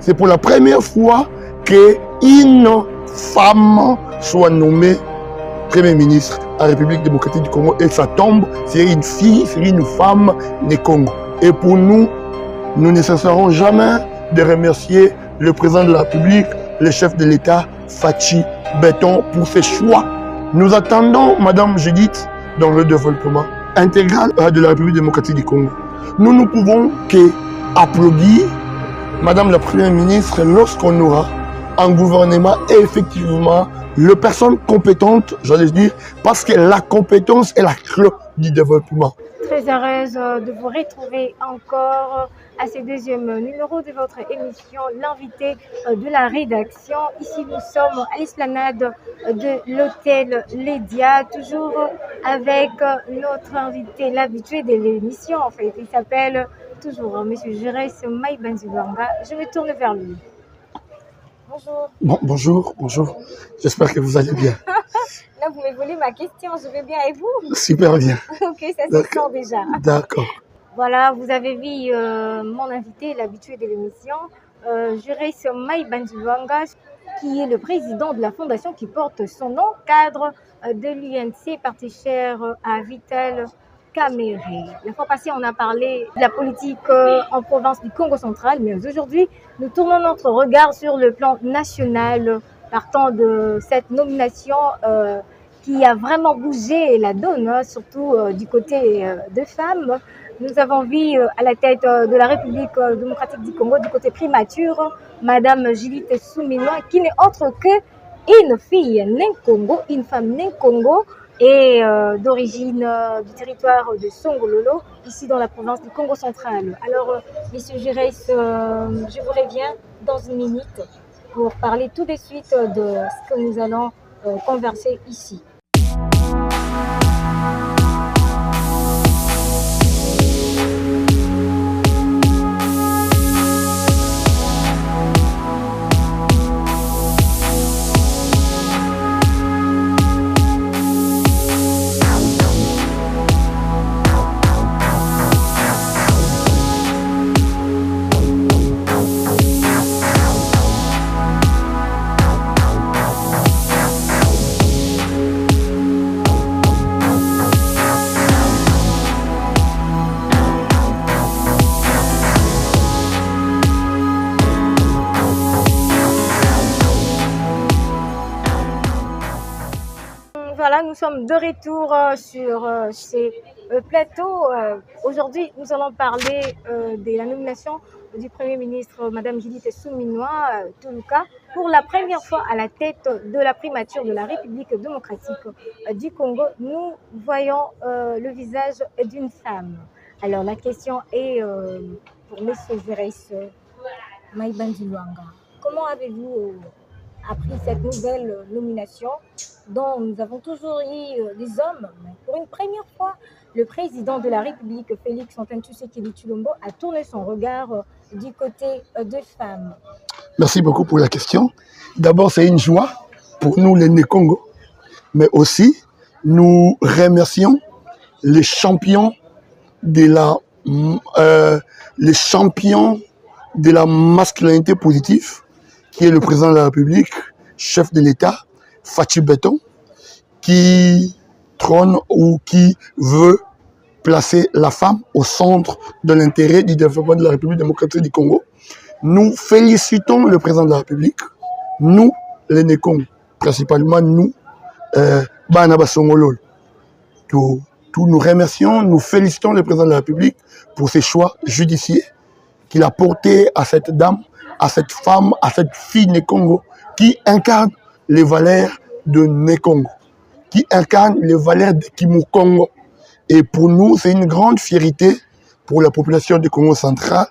C'est pour la première fois qu'une femme soit nommée Premier ministre à la République démocratique du Congo et ça tombe, c'est une fille, c'est une femme du Congo. Et pour nous, nous ne cesserons jamais de remercier le président de la République, le chef de l'État, Fachi Beton, pour ses choix. Nous attendons Madame Judith dans le développement intégral de la République démocratique du Congo. Nous ne pouvons qu'applaudir Madame la Première ministre lorsqu'on aura un gouvernement et effectivement les personnes compétentes, j'allais dire, parce que la compétence est la clé du développement. Très heureuse de vous retrouver encore à ce deuxième numéro de votre émission, l'invité de la rédaction. Ici, nous sommes à l'esplanade de l'hôtel Lédia, toujours avec notre invité, l'habitué de l'émission, en fait. Il s'appelle toujours M. Jérès Maïbanzibanga. Je me tourne vers lui. Bonjour. Bon, bonjour. J'espère que vous allez bien. Là, vous me volez ma question. Je vais bien et vous? Super bien. Ok, ça se sent déjà. D'accord. Voilà, vous avez vu mon invité, l'habitué de l'émission, Jérès Maïbanzibanga, qui est le président de la fondation qui porte son nom, cadre de l'UNC, parti cher à Vital Kamere. La fois passée, on a parlé de la politique en province du Congo central, mais aujourd'hui, nous tournons notre regard sur le plan national, partant de cette nomination qui a vraiment bougé la donne, surtout du côté des femmes. Nous avons vu à la tête de la République démocratique du Congo, du côté primature, Madame Judith Suminwa, qui n'est autre qu'une fille Nkongo, une femme Nkongo, et d'origine du territoire de Songololo, ici dans la province du Congo central. Alors, Monsieur Jérès, je vous reviens dans une minute pour parler tout de suite de ce que nous allons converser ici. Voilà, nous sommes de retour sur ces plateaux. Aujourd'hui, nous allons parler de la nomination du Premier ministre, Madame Judith Suminwa Tuluka, pour la première fois à la tête de la primature de la République démocratique du Congo. Nous voyons le visage d'une femme. Alors, la question est pour M. Jérès Maïbanzibanga. Comment avez-vous appris cette nouvelle nomination dont nous avons toujours eu des hommes, mais pour une première fois, le président de la République, Félix Antoine Tshisekedi Tshilombo, a tourné son regard du côté des femmes. Merci beaucoup pour la question. D'abord, c'est une joie pour nous, les Nkongo, mais aussi, nous remercions les champions de la masculinité positive, qui est le président de la République, chef de l'État, Fachi Beton, qui trône ou qui veut placer la femme au centre de l'intérêt du développement de la République démocratique du Congo. Nous félicitons le président de la République, nous, les Nkongo, principalement nous, Bana Songolol. Tous nous remercions, nous félicitons le président de la République pour ses choix judiciaires qu'il a portés à cette dame, à cette femme, à cette fille Nkongo qui incarne les valeurs de Nkongo, qui incarne les valeurs de Kimukongo. Et pour nous, c'est une grande fierté pour la population du Congo central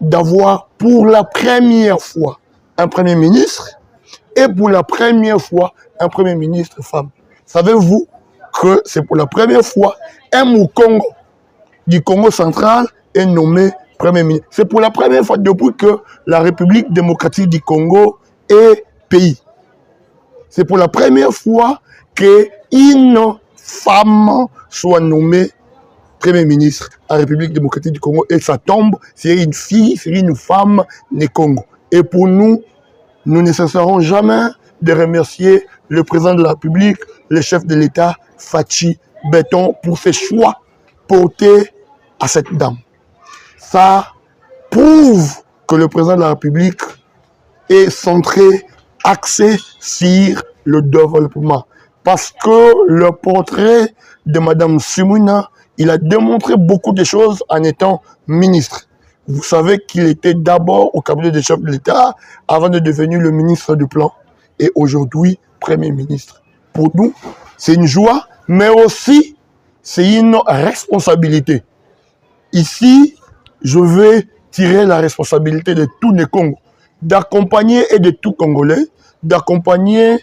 d'avoir pour la première fois un Premier ministre et pour la première fois un Premier ministre femme. Savez-vous que c'est pour la première fois un Mukongo du Congo central est nommé Premier ministre. C'est pour la première fois depuis que la République démocratique du Congo est pays. C'est pour la première fois qu'une femme soit nommée Premier ministre à la République démocratique du Congo et ça tombe, c'est une fille, c'est une femme du Congo. Et pour nous, nous ne cesserons jamais de remercier le président de la République, le chef de l'État, Fachi Beton, pour ses choix portés à cette dame. Ça prouve que le président de la République est centré, axé sur le développement. Parce que le portrait de Mme Sumina, il a démontré beaucoup de choses en étant ministre. Vous savez qu'il était d'abord au cabinet des chefs de l'État avant de devenir le ministre du Plan et aujourd'hui Premier ministre. Pour nous, c'est une joie, mais aussi c'est une responsabilité. Ici, je vais tirer la responsabilité de tous les Congos, d'accompagner et de tout Congolais, d'accompagner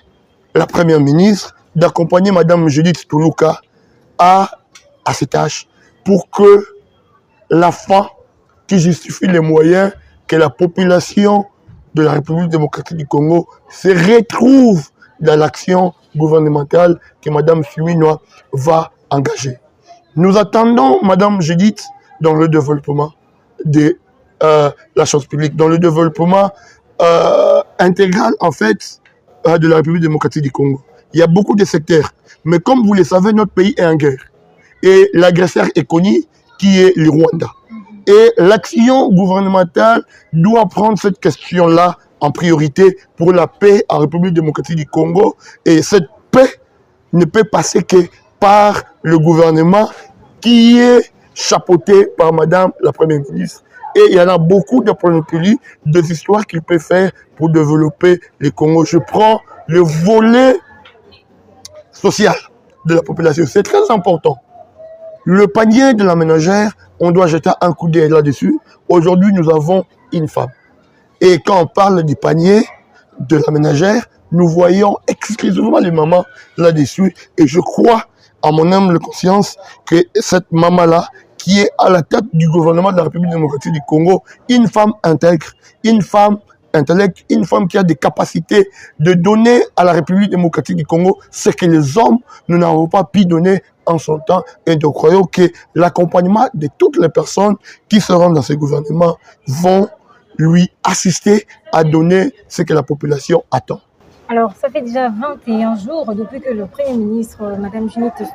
la Première ministre, d'accompagner Mme Judith Toulouka à cette tâche pour que la fin qui justifie les moyens que la population de la République démocratique du Congo se retrouve dans l'action gouvernementale que Mme Sumina va engager. Nous attendons Mme Judith dans le développement de la chose publique, dans le développement intégral en fait de la République démocratique du Congo. Il y a beaucoup de secteurs, mais comme vous le savez, notre pays est en guerre. Et l'agresseur est connu, qui est le Rwanda. Et l'action gouvernementale doit prendre cette question-là en priorité pour la paix en République démocratique du Congo. Et cette paix ne peut passer que par le gouvernement qui est chapeauté par Madame la Première ministre. Et il y en a beaucoup de pays, des histoires qu'il peut faire pour développer les Congo. Je prends le volet social de la population. C'est très important. Le panier de la ménagère, on doit jeter un coup d'œil là-dessus. Aujourd'hui, nous avons une femme. Et quand on parle du panier de la ménagère, nous voyons exclusivement les mamans là-dessus. Et je crois, à mon humble conscience, que cette maman-là, qui est à la tête du gouvernement de la République démocratique du Congo, une femme intègre, une femme intellect, une femme qui a des capacités de donner à la République démocratique du Congo ce que les hommes ne n'avons pas pu donner en son temps. Et nous croyons que l'accompagnement de toutes les personnes qui seront dans ce gouvernement vont lui assister à donner ce que la population attend. Alors, ça fait déjà 21 jours depuis que le Premier ministre, Mme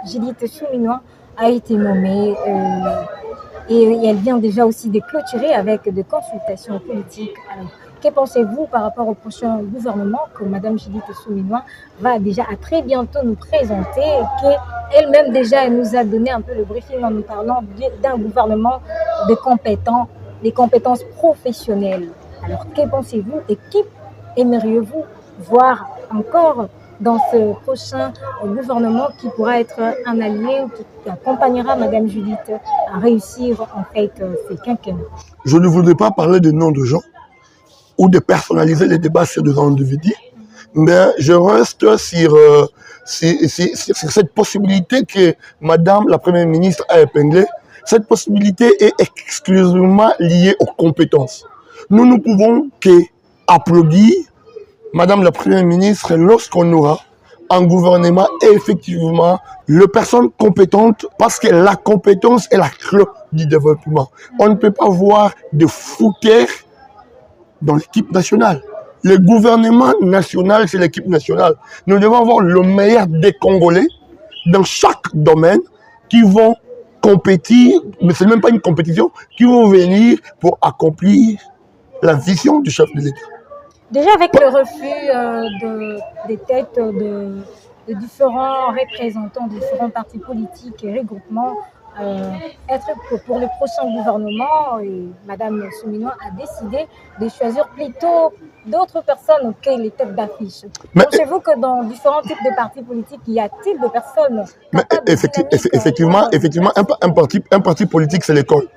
Judith Suminwa, a été nommée et elle vient déjà aussi de clôturer avec des consultations politiques. Alors, que pensez-vous par rapport au prochain gouvernement que Mme Judith Suminwa va déjà à très bientôt nous présenter, qu'elle-même déjà elle nous a donné un peu le briefing en nous parlant d'un gouvernement de compétents, des compétences professionnelles. Alors, que pensez-vous et qui aimeriez-vous voir encore dans ce prochain gouvernement qui pourra être un allié ou qui accompagnera Mme Judith à réussir en fait ses quinquennats? Je ne voudrais pas parler de noms de gens ou de personnaliser les débats sur des individus, mais je reste sur cette possibilité que Madame la Première ministre a épinglée. Cette possibilité est exclusivement liée aux compétences. Nous ne pouvons qu'applaudir Madame la Première ministre lorsqu'on aura un gouvernement et effectivement les personnes compétentes, parce que la compétence est la clé du développement. On ne peut pas voir de fouteurs dans l'équipe nationale. Le gouvernement national, c'est l'équipe nationale. Nous devons avoir le meilleur des Congolais dans chaque domaine qui vont compétir, mais ce n'est même pas une compétition, qui vont venir pour accomplir la vision du chef de l'État. Déjà avec le refus des têtes de différents représentants, de différents partis politiques et regroupements, être pour le prochain gouvernement, Mme Suminwa a décidé de choisir plutôt d'autres personnes que les têtes d'affiche. Pensez-vous que dans différents types de partis politiques, y a-t-il de personnes effectivement, un parti politique, c'est l'école.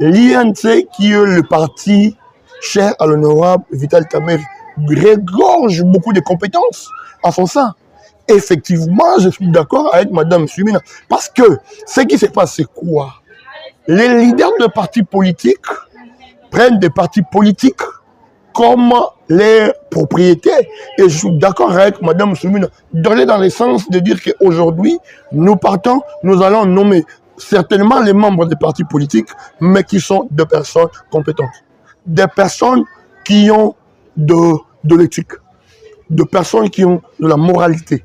L'INC, qui est le parti cher à l'honorable Vital Kamerhe, regorge beaucoup de compétences en son sein. Effectivement, je suis d'accord avec Mme Sumina. Parce que ce qui se passe, c'est quoi? Les leaders de partis politiques prennent des partis politiques comme les propriétés. Et je suis d'accord avec Mme Sumina. D'aller dans le sens de dire qu'aujourd'hui, nous partons, nous allons nommer certainement les membres des partis politiques, mais qui sont des personnes compétentes. Des personnes qui ont de l'éthique, de personnes qui ont de la moralité,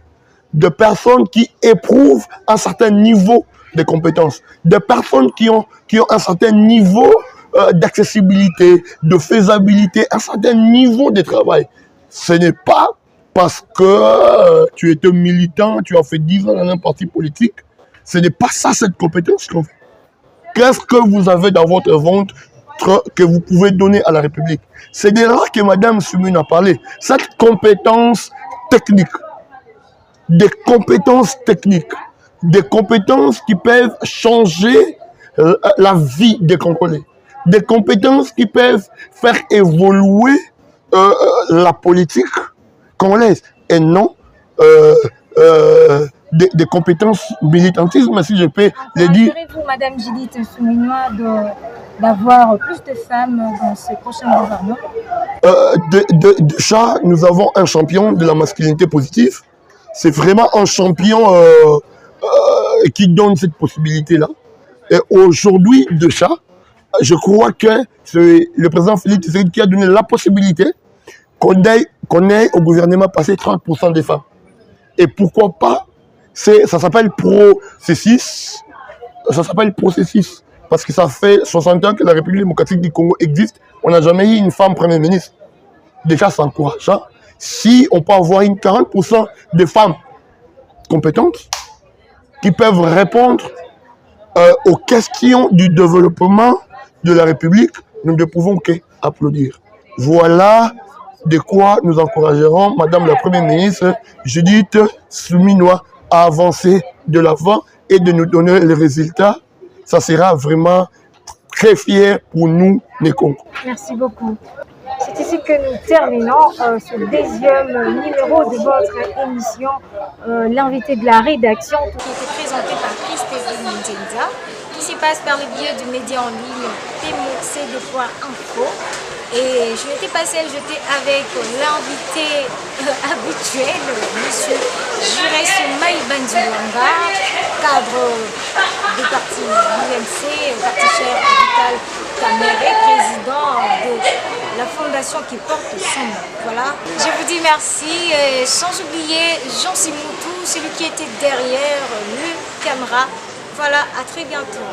de personnes qui éprouvent un certain niveau de compétences, de personnes qui ont un certain niveau d'accessibilité, de faisabilité, un certain niveau de travail. Ce n'est pas parce que tu étais militant, tu as fait 10 ans dans un parti politique. Ce n'est pas ça, cette compétence qu'on fait. Qu'est-ce que vous avez dans votre ventre que vous pouvez donner à la République? C'est de là que Mme Soumine a parlé. Cette compétence technique, des compétences techniques, des compétences qui peuvent changer la vie des Congolais, des compétences qui peuvent faire évoluer la politique congolaise et non des compétences militantisme, si je peux le dire. Encouragerez-vous, Mme Judith Souminois, d'avoir plus de femmes dans ce prochain gouvernement? Déjà, nous avons un champion de la masculinité positive. C'est vraiment un champion qui donne cette possibilité-là. Et aujourd'hui, déjà, je crois que c'est le président Félix Tshisekedi qui a donné la possibilité qu'on ait au gouvernement passé 30% des femmes. Et pourquoi pas, ça s'appelle processus, parce que ça fait 60 ans que la République démocratique du Congo existe, on n'a jamais eu une femme Premier ministre. Déjà, c'est encourageant. Si on peut avoir une 40% de femmes compétentes qui peuvent répondre aux questions du développement de la République, nous ne pouvons qu'applaudir. Voilà de quoi nous encouragerons Madame la Première ministre Judith Souminois à avancer de l'avant et de nous donner les résultats. Ça sera vraiment très fier pour nous, les Congos. Merci beaucoup. C'est ici que nous terminons ce deuxième numéro de votre émission, l'invité de la rédaction, qui était présenté par Christine Nzenza, qui s'y passe par le biais du média en ligne PMOCD.info. Et je n'étais pas seule, j'étais avec l'invité habituel, M. Juré Soumaï Bandiwanga, cadre du parti UNC, parti cher Vital Kamere, président de la fondation qui porte son nom. Voilà. Je vous dis merci, sans oublier Jean Simoutou, celui qui était derrière le caméra. Voilà, à très bientôt.